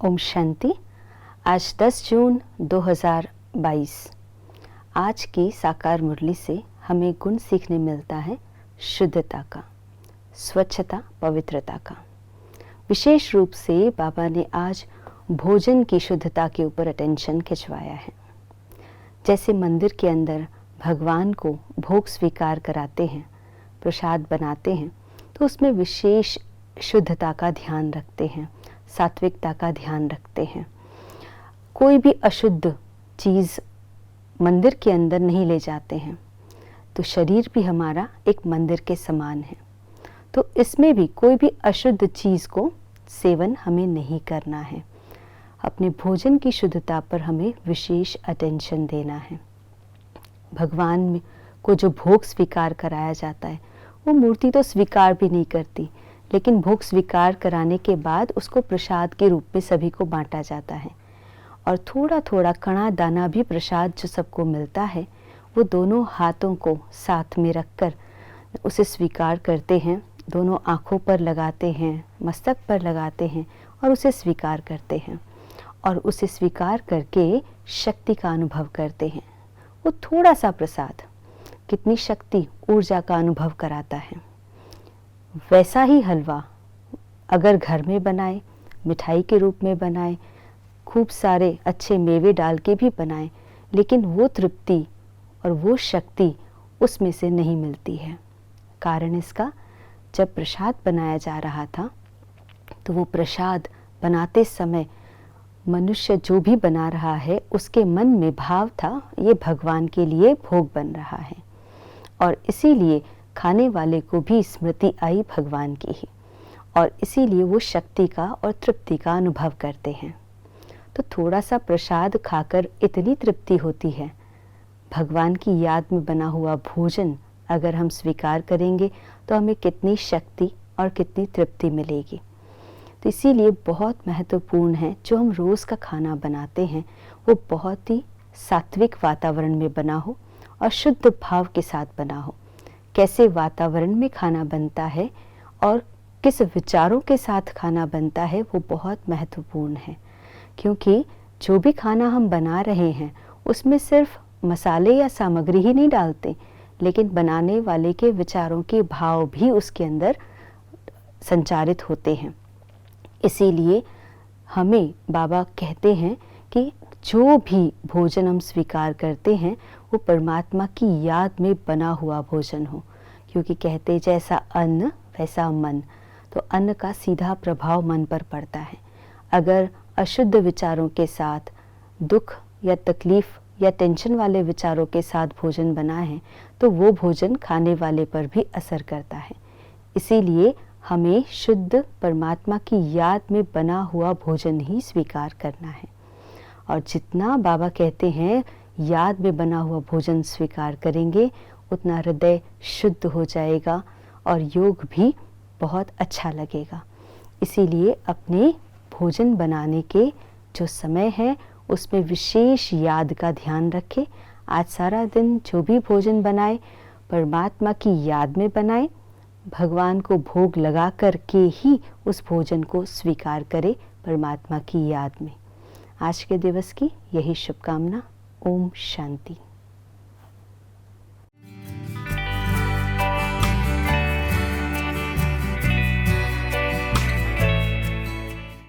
ओम शांति। आज 10 जून 2022। आज की साकार मुरली से हमें गुण सीखने मिलता है शुद्धता का, स्वच्छता, पवित्रता का। विशेष रूप से बाबा ने आज भोजन की शुद्धता के ऊपर अटेंशन खिंचवाया है। जैसे मंदिर के अंदर भगवान को भोग स्वीकार कराते हैं, प्रसाद बनाते हैं, तो उसमें विशेष शुद्धता का ध्यान रखते हैं, सात्विकता का ध्यान रखते हैं। कोई भी अशुद्ध चीज़ मंदिर के अंदर नहीं ले जाते हैं। तो शरीर भी हमारा एक मंदिर के समान है, तो इसमें भी कोई भी अशुद्ध चीज़ को सेवन हमें नहीं करना है। अपने भोजन की शुद्धता पर हमें विशेष अटेंशन देना है। भगवान को जो भोग स्वीकार कराया जाता है, वो मूर्ति तो स्वीकार भी नहीं करती, लेकिन भोग स्वीकार कराने के बाद उसको प्रसाद के रूप में सभी को बांटा जाता है। और थोड़ा थोड़ा कणा दाना भी प्रसाद जो सबको मिलता है, वो दोनों हाथों को साथ में रखकर उसे स्वीकार करते हैं, दोनों आँखों पर लगाते हैं, मस्तक पर लगाते हैं और उसे स्वीकार करते हैं। और उसे स्वीकार करके शक्ति का अनुभव करते हैं। वो थोड़ा सा प्रसाद कितनी शक्ति, ऊर्जा का अनुभव कराता है। वैसा ही हलवा अगर घर में बनाए, मिठाई के रूप में बनाए, खूब सारे अच्छे मेवे डाल के भी बनाए, लेकिन वो तृप्ति और वो शक्ति उसमें से नहीं मिलती है। कारण इसका, जब प्रसाद बनाया जा रहा था तो वो प्रसाद बनाते समय मनुष्य जो भी बना रहा है उसके मन में भाव था, ये भगवान के लिए भोग बन रहा है। और इसीलिए खाने वाले को भी स्मृति आई भगवान की ही, और इसीलिए वो शक्ति का और तृप्ति का अनुभव करते हैं। तो थोड़ा सा प्रसाद खाकर इतनी तृप्ति होती है। भगवान की याद में बना हुआ भोजन अगर हम स्वीकार करेंगे तो हमें कितनी शक्ति और कितनी तृप्ति मिलेगी। तो इसीलिए बहुत महत्वपूर्ण है, जो हम रोज़ का खाना बनाते हैं वो बहुत ही सात्विक वातावरण में बना हो और शुद्ध भाव के साथ बना हो। कैसे वातावरण में खाना बनता है और किस विचारों के साथ खाना बनता है, वो बहुत महत्वपूर्ण है। क्योंकि जो भी खाना हम बना रहे हैं उसमें सिर्फ मसाले या सामग्री ही नहीं डालते, लेकिन बनाने वाले के विचारों के भाव भी उसके अंदर संचारित होते हैं। इसीलिए हमें बाबा कहते हैं कि जो भी भोजन हम स्वीकार करते हैं वो परमात्मा की याद में बना हुआ भोजन हो। क्योंकि कहते जैसा अन्न वैसा मन, तो अन्न का सीधा प्रभाव मन पर पड़ता है। अगर अशुद्ध विचारों के साथ, दुख या तकलीफ या टेंशन वाले विचारों के साथ भोजन बना है तो वो भोजन खाने वाले पर भी असर करता है। इसीलिए हमें शुद्ध परमात्मा की याद में बना हुआ भोजन ही स्वीकार करना है। और जितना बाबा कहते हैं याद में बना हुआ भोजन स्वीकार करेंगे, उतना हृदय शुद्ध हो जाएगा और योग भी बहुत अच्छा लगेगा। इसीलिए अपने भोजन बनाने के जो समय है उसमें विशेष याद का ध्यान रखें। आज सारा दिन जो भी भोजन बनाए परमात्मा की याद में बनाए, भगवान को भोग लगा कर के ही उस भोजन को स्वीकार करें परमात्मा की याद में। आज के दिवस की यही शुभकामना। ओम शांति।